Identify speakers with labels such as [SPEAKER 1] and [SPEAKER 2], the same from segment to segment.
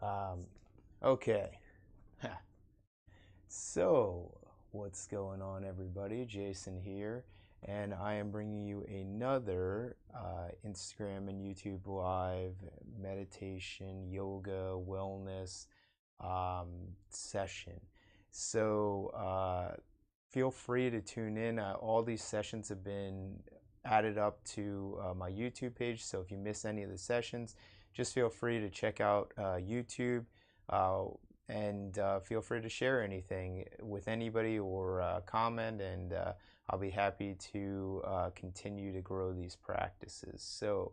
[SPEAKER 1] Um, okay. So, what's going on, everybody? Jason here, and I am bringing you another Instagram and YouTube live meditation, yoga, wellness session. So, feel free to tune in. All these sessions have been added up to my YouTube page, so if you miss any of the sessions, just feel free to check out YouTube. Uh, and feel free to share anything with anybody or comment, and I'll be happy to continue to grow these practices. So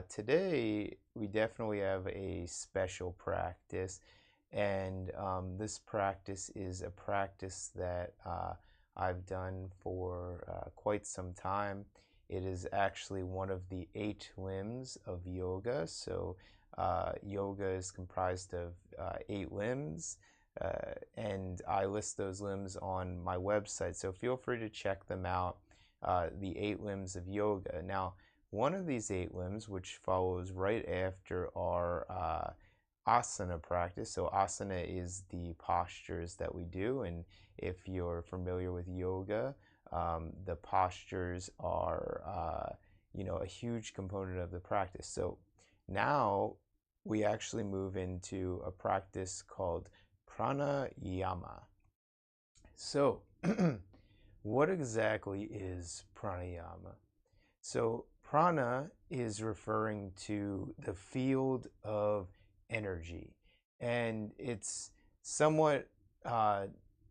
[SPEAKER 1] today we definitely have a special practice, and this practice is a practice that I've done for quite some time. It is actually one of the 8 limbs of yoga. So yoga is comprised of 8 limbs, and I list those limbs on my website. So feel free to check them out, the 8 limbs of yoga. Now, one of these 8 limbs, which follows right after our asana practice. So asana is the postures that we do, and if you're familiar with yoga, the postures are a huge component of the practice. So now we actually move into a practice called pranayama. So what exactly is pranayama? So prana is referring to the field of energy, and it's somewhat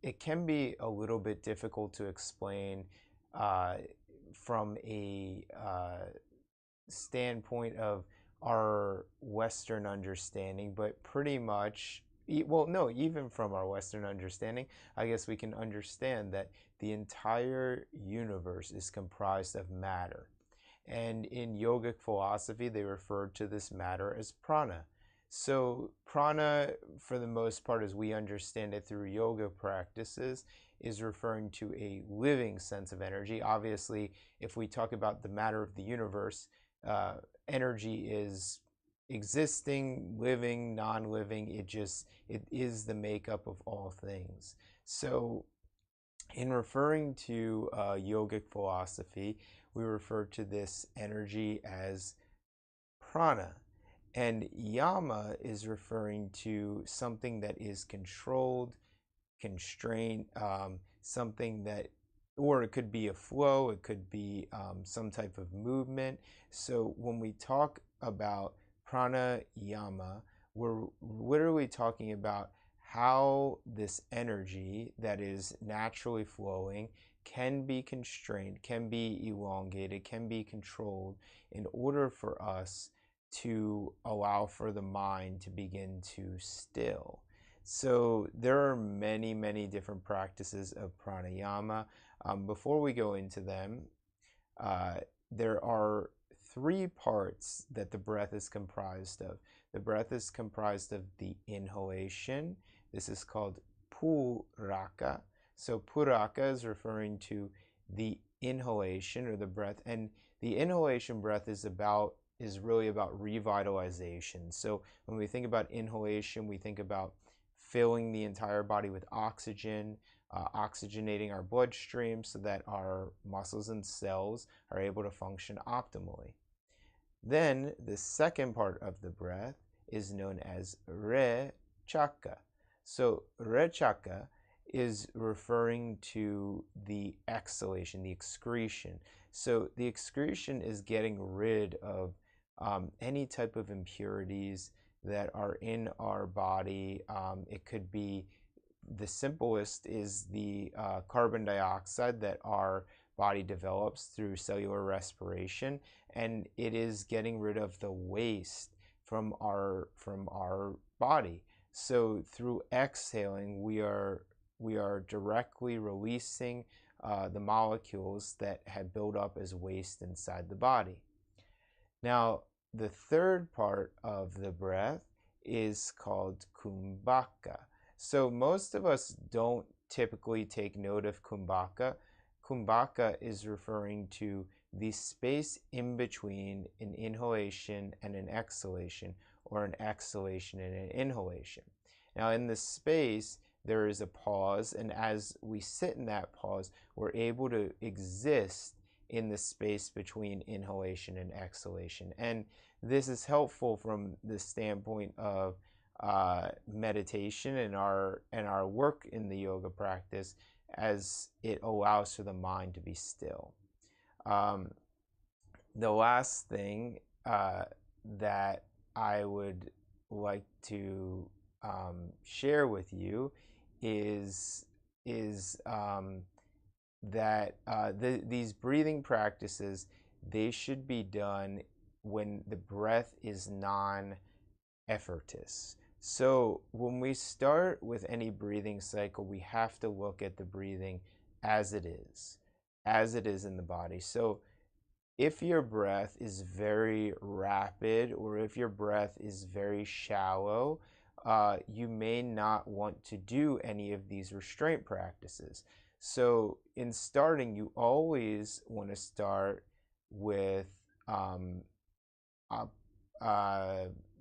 [SPEAKER 1] it can be a little bit difficult to explain uh, from a standpoint of our Western understanding, but pretty much, well, no, even from our Western understanding, I guess we can understand that the entire universe is comprised of matter. And in yogic philosophy, they refer to this matter as prana. So, prana, for the most part, as we understand it through yoga practices, is referring to a living sense of energy. Obviously, if we talk about the matter of the universe, energy is existing, living, non-living. It is the makeup of all things. So in referring to yogic philosophy, we refer to this energy as prana. And yama is referring to something that is controlled, constraint, something that, or it could be a flow, it could be some type of movement. So when we talk about pranayama, we're literally talking about how this energy that is naturally flowing can be constrained, can be elongated, can be controlled in order for us to allow for the mind to begin to still. So there are many, many different practices of pranayama. Before we go into them, uh, there are 3 parts that the breath is comprised of. The breath is comprised of the inhalation. This is called puraka. So puraka is referring to the inhalation or the breath, and the inhalation breath is really about revitalization. So when we think about inhalation, we think about filling the entire body with oxygen, oxygenating our bloodstream so that our muscles and cells are able to function optimally. Then the second part of the breath is known as rechaka. So rechaka is referring to the exhalation, the excretion. So the excretion is getting rid of any type of impurities that are in our body. It could be, the simplest is the carbon dioxide that our body develops through cellular respiration, and it is getting rid of the waste from our body. So through exhaling, we are directly releasing the molecules that had built up as waste inside the body. Now, the third part of the breath is called kumbaka. So most of us don't typically take note of kumbaka. Kumbaka is referring to the space in between an inhalation and an exhalation, or an exhalation and an inhalation. Now, in this space, there is a pause, and as we sit in that pause, we're able to exist in the space between inhalation and exhalation. And this is helpful from the standpoint of meditation and our work in the yoga practice, as it allows for the mind to be still. The last thing that I would like to share with you is that these breathing practices, they should be done when the breath is non-effortless. So when we start with any breathing cycle, we have to look at the breathing as it is in the body. So if your breath is very rapid or if your breath is very shallow, you may not want to do any of these restraint practices. So in starting, you always want to start with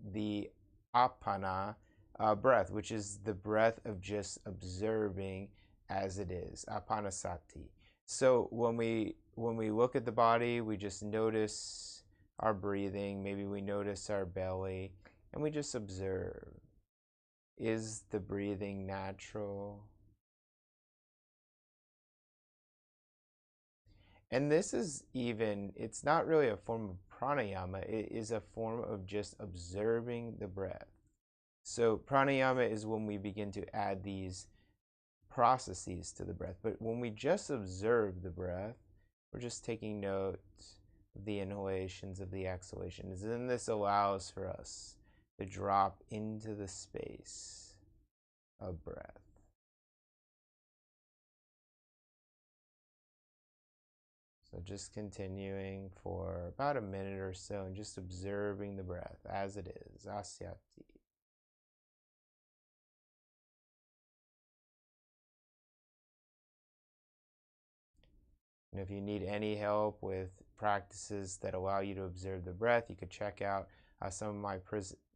[SPEAKER 1] the apana breath, which is the breath of just observing as it is, apanasati. So when we look at the body, we just notice our breathing, maybe we notice our belly, and we just observe. Is the breathing natural? And this is even, it's not really a form of pranayama, it is a form of just observing the breath. So pranayama is when we begin to add these processes to the breath. But when we just observe the breath, we're just taking note of the inhalations, of the exhalations. And this allows for us to drop into the space of breath. So just continuing for about a minute or so and just observing the breath as it is, asyati. And if you need any help with practices that allow you to observe the breath, you could check out some of my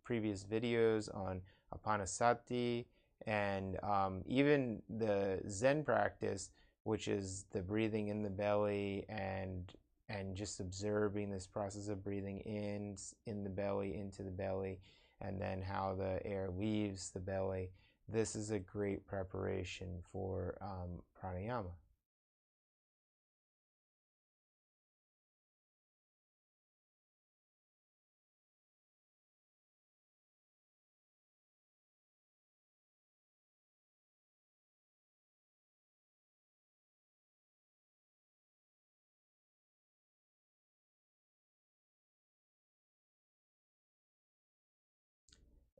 [SPEAKER 1] previous videos on apanasati and even the Zen practice, which is the breathing in the belly and just observing this process of breathing in the belly, into the belly, and then how the air leaves the belly. This is a great preparation for pranayama.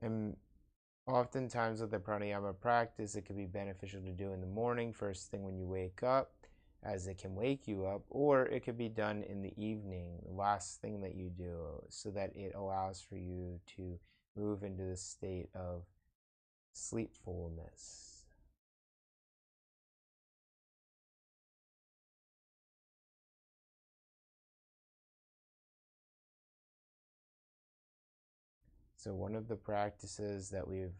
[SPEAKER 1] And oftentimes with the pranayama practice, it can be beneficial to do in the morning, first thing when you wake up, as it can wake you up, or it could be done in the evening, the last thing that you do, so that it allows for you to move into the state of sleepfulness. So one of the practices that we've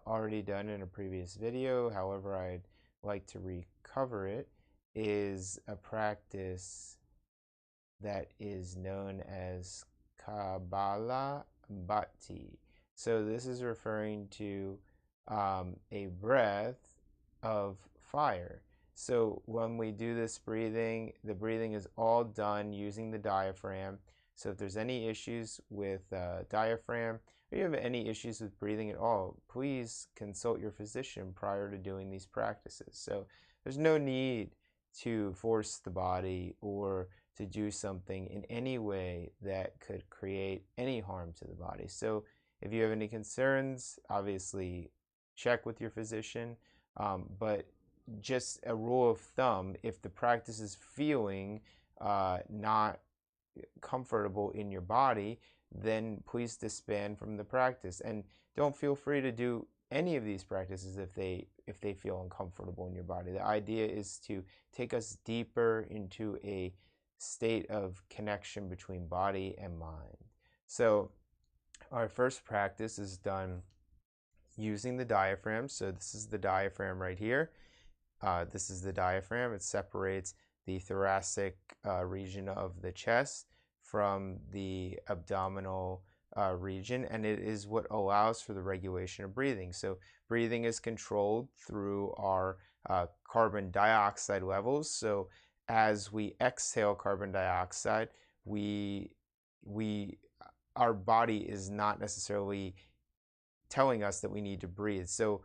[SPEAKER 1] already done in a previous video, however I'd like to recover it, is a practice that is known as Kabbalah Bhati. So this is referring to a breath of fire. So when we do this breathing, the breathing is all done using the diaphragm. So if there's any issues with diaphragm, or you have any issues with breathing at all, please consult your physician prior to doing these practices. So there's no need to force the body or to do something in any way that could create any harm to the body. So if you have any concerns, obviously check with your physician. But just a rule of thumb, if the practice is feeling not comfortable in your body, then please disband from the practice. And don't feel free to do any of these practices if they feel uncomfortable in your body. The idea is to take us deeper into a state of connection between body and mind. So Our first practice is done using the diaphragm. So this is the diaphragm right here. This is the diaphragm. It separates the thoracic region of the chest from the abdominal region, and it is what allows for the regulation of breathing. So breathing is controlled through our carbon dioxide levels. So as we exhale carbon dioxide, we our body is not necessarily telling us that we need to breathe. So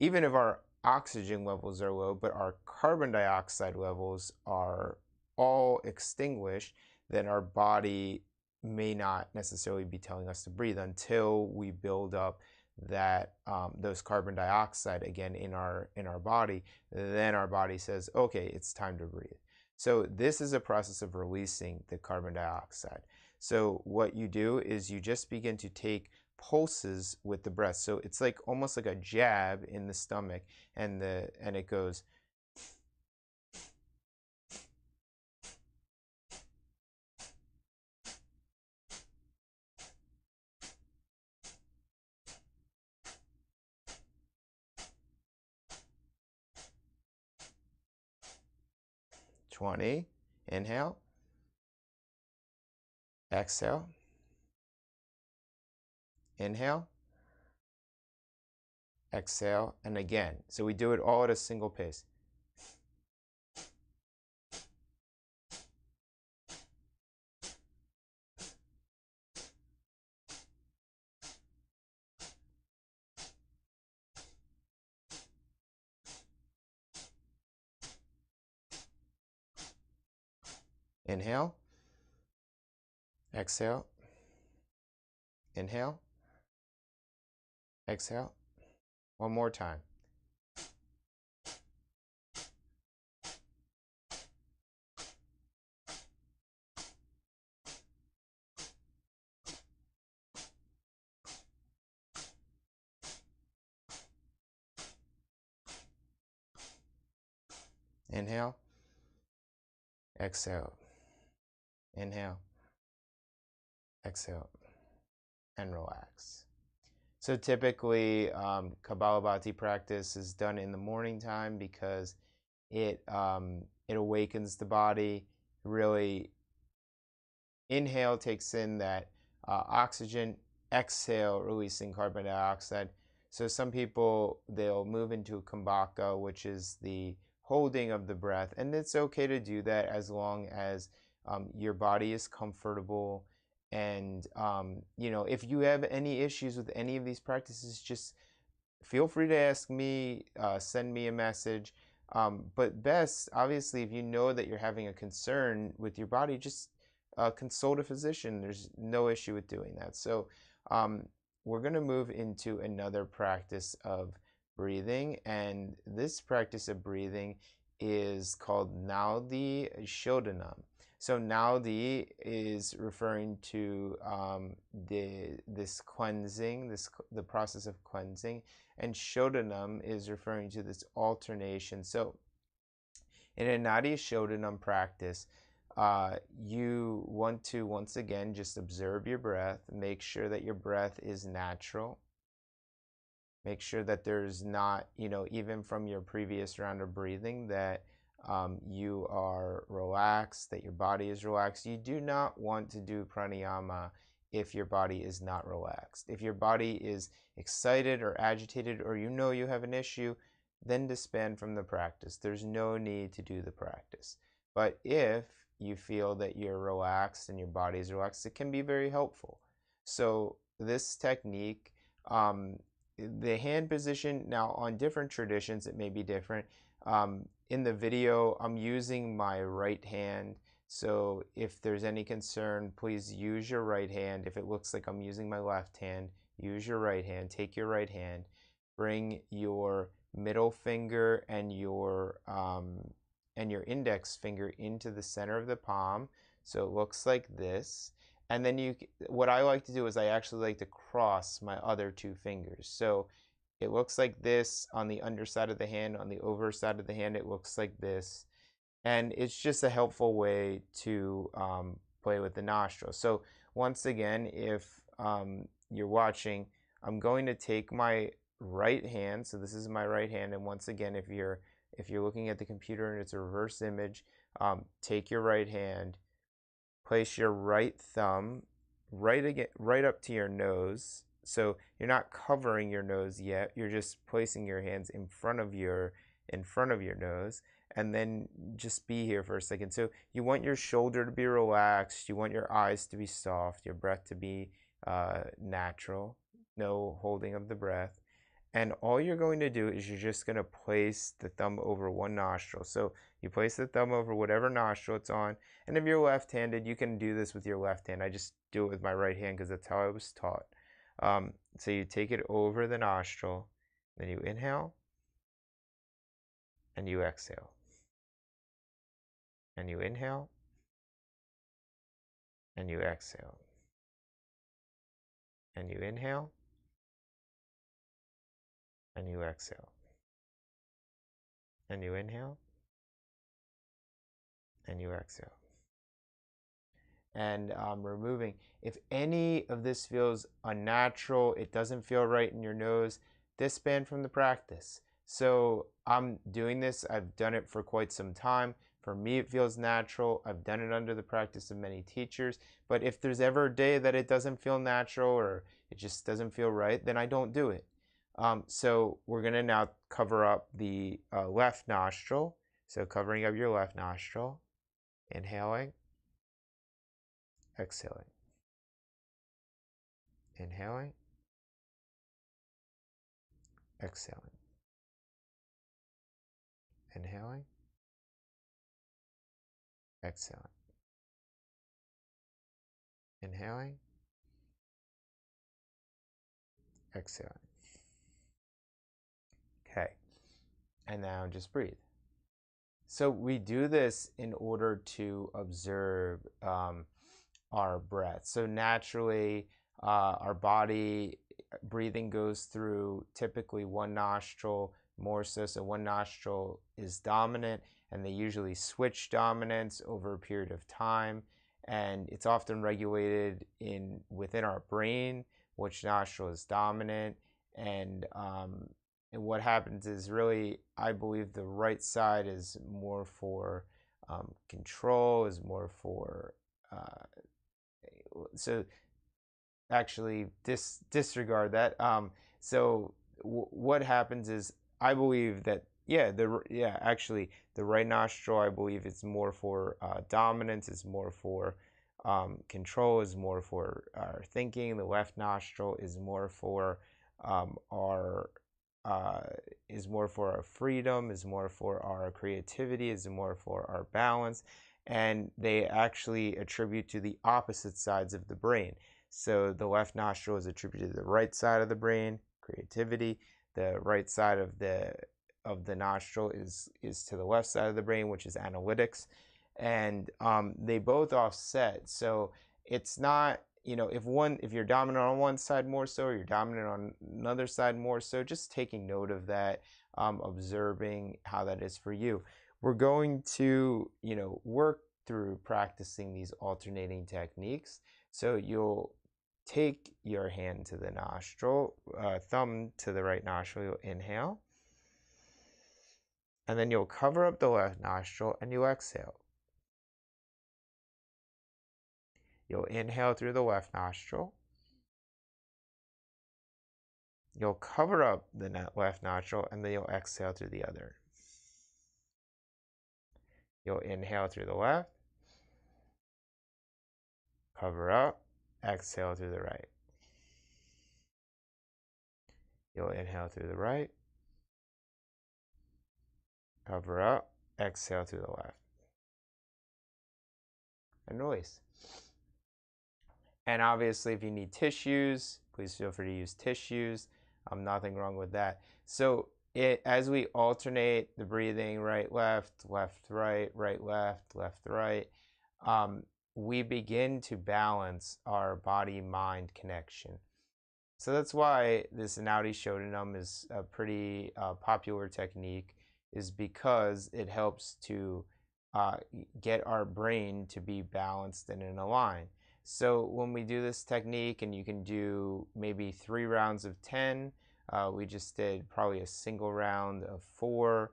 [SPEAKER 1] even if our oxygen levels are low, but our carbon dioxide levels are all extinguished, then our body may not necessarily be telling us to breathe until we build up that those carbon dioxide again in our body. Then our body says, okay, it's time to breathe. So this is a process of releasing the carbon dioxide. So what you do is you just begin to take pulses with the breath. So it's like almost like a jab in the stomach, and it goes (20). Inhale, exhale, inhale, exhale, and again. So we do it all at a single pace. Inhale, exhale, inhale, exhale. One more time. Inhale, exhale, inhale, exhale, and relax. So typically, Kapalabhati practice is done in the morning time because it awakens the body. Really, inhale takes in that oxygen, exhale releasing carbon dioxide. So some people, they'll move into a kumbaka, which is the holding of the breath, and it's okay to do that as long as your body is comfortable. And if you have any issues with any of these practices, just feel free to ask me, send me a message. But best, obviously, if you know that you're having a concern with your body, just consult a physician. There's no issue with doing that. So we're going to move into another practice of breathing. And this practice of breathing is called Naudi Shodhanam. So Naudi is referring to this cleansing, the process of cleansing, and Shodhanam is referring to this alternation. So in a Nadi Shodhanam practice, you want to once again just observe your breath, make sure that your breath is natural. Make sure that there's not, even from your previous round of breathing, that you are relaxed, that your body is relaxed. You do not want to do pranayama if your body is not relaxed. If your body is excited or agitated, or you have an issue, then disband from the practice. There's no need to do the practice. But if you feel that you're relaxed and your body is relaxed, it can be very helpful. So this technique, the hand position, now on different traditions it may be different. In the video I'm using my right hand, so if there's any concern, please use your right hand. If it looks like I'm using my left hand, use your right hand. Take your right hand, bring your middle finger and your index finger into the center of the palm, so it looks like this. And then what I like to do is I actually like to cross my other two fingers. So it looks like this on the underside of the hand. On the overside of the hand, it looks like this. And it's just a helpful way to play with the nostrils. So once again, if you're watching, I'm going to take my right hand. So this is my right hand. And once again, if you're looking at the computer and it's a reverse image, take your right hand, place your right thumb right up to your nose. So you're not covering your nose yet. You're just placing your hands in front of your nose, and then just be here for a second. So you want your shoulder to be relaxed. You want your eyes to be soft. Your breath to be natural. No holding of the breath. And all you're going to do is you're just going to place the thumb over one nostril. So you place the thumb over whatever nostril it's on. And if you're left-handed, you can do this with your left hand. I just do it with my right hand because that's how I was taught. So you take it over the nostril, then you inhale, and you exhale. And you inhale, and you exhale. And you inhale, and you exhale. And you inhale, and you exhale. And removing, if any of this feels unnatural, it doesn't feel right in your nose, disband from the practice. So I'm doing this. I've done it for quite some time. For me, it feels natural. I've done it under the practice of many teachers. But if there's ever a day that it doesn't feel natural or it just doesn't feel right, then I don't do it. So we're going to now cover up the left nostril. So covering up your left nostril, inhaling, exhaling, inhaling, exhaling, inhaling, exhaling, inhaling, exhaling. Okay, and now just breathe. So we do this in order to observe our breath. So naturally, our body breathing goes through typically one nostril more so. So one nostril is dominant, and they usually switch dominance over a period of time. And it's often regulated within our brain, which nostril is dominant. And what happens is really, I believe the right side is more for control, is more for so actually disregard that. So what happens is, I believe that actually the right nostril, I believe it's more for dominance, is more for control, is more for our thinking. The left nostril is more for our freedom, is more for our creativity, is more for our balance. And they actually attribute to the opposite sides of the brain. So the left nostril is attributed to the right side of the brain, creativity. The right side of the nostril is to the left side of the brain, which is analytics. And they both offset. So it's not, if you're dominant on one side more so, or you're dominant on another side more so, just taking note of that, observing how that is for you. We're going to, work through practicing these alternating techniques. So you'll take your hand to the nostril, thumb to the right nostril, you'll inhale. And then you'll cover up the left nostril and you exhale. You'll inhale through the left nostril. You'll cover up the left nostril and then you'll exhale through the other. You'll inhale through the left, cover up, exhale through the right. You'll inhale through the right, cover up, exhale through the left. And release. And obviously, if you need tissues, please feel free to use tissues. Nothing wrong with that. So as we alternate the breathing, right, left, right, left, right, we begin to balance our body-mind connection. So that's why this Nadi Shodhanam is a pretty popular technique, is because it helps to get our brain to be balanced and in a line. So when we do this technique, and you can do maybe 3 rounds of 10, we just did probably a single round of 4.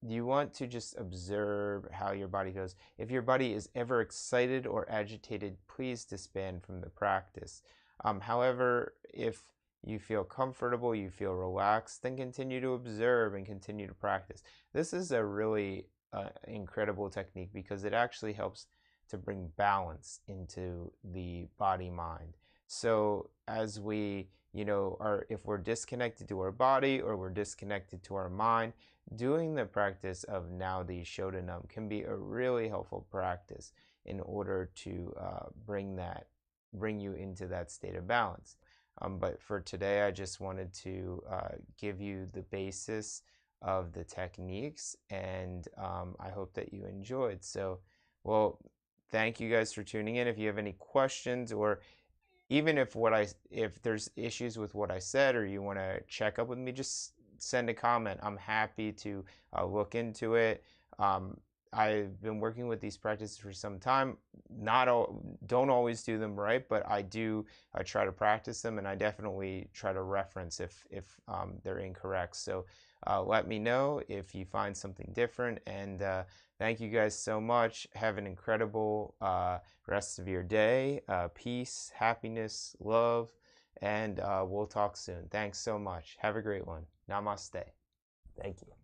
[SPEAKER 1] You want to just observe how your body goes. If your body is ever excited or agitated, please disband from the practice. However, if you feel comfortable, you feel relaxed, then continue to observe and continue to practice. This is a really incredible technique because it actually helps to bring balance into the body mind. So as we, if we're disconnected to our body or we're disconnected to our mind, doing the practice of Naudi Shodanam can be a really helpful practice in order to bring you into that state of balance. But for today, I just wanted to give you the basis of the techniques, and I hope that you enjoyed. So, well, thank you guys for tuning in. If you have any questions, or even if there's issues with what I said, or you want to check up with me, just send a comment. I'm happy to look into it. I've been working with these practices for some time. Don't always do them right, but I do try to practice them, and I definitely try to reference if they're incorrect. So let me know if you find something different, and thank you guys so much. Have an incredible rest of your day. Peace, happiness, love, and we'll talk soon. Thanks so much. Have a great one. Namaste. Thank you.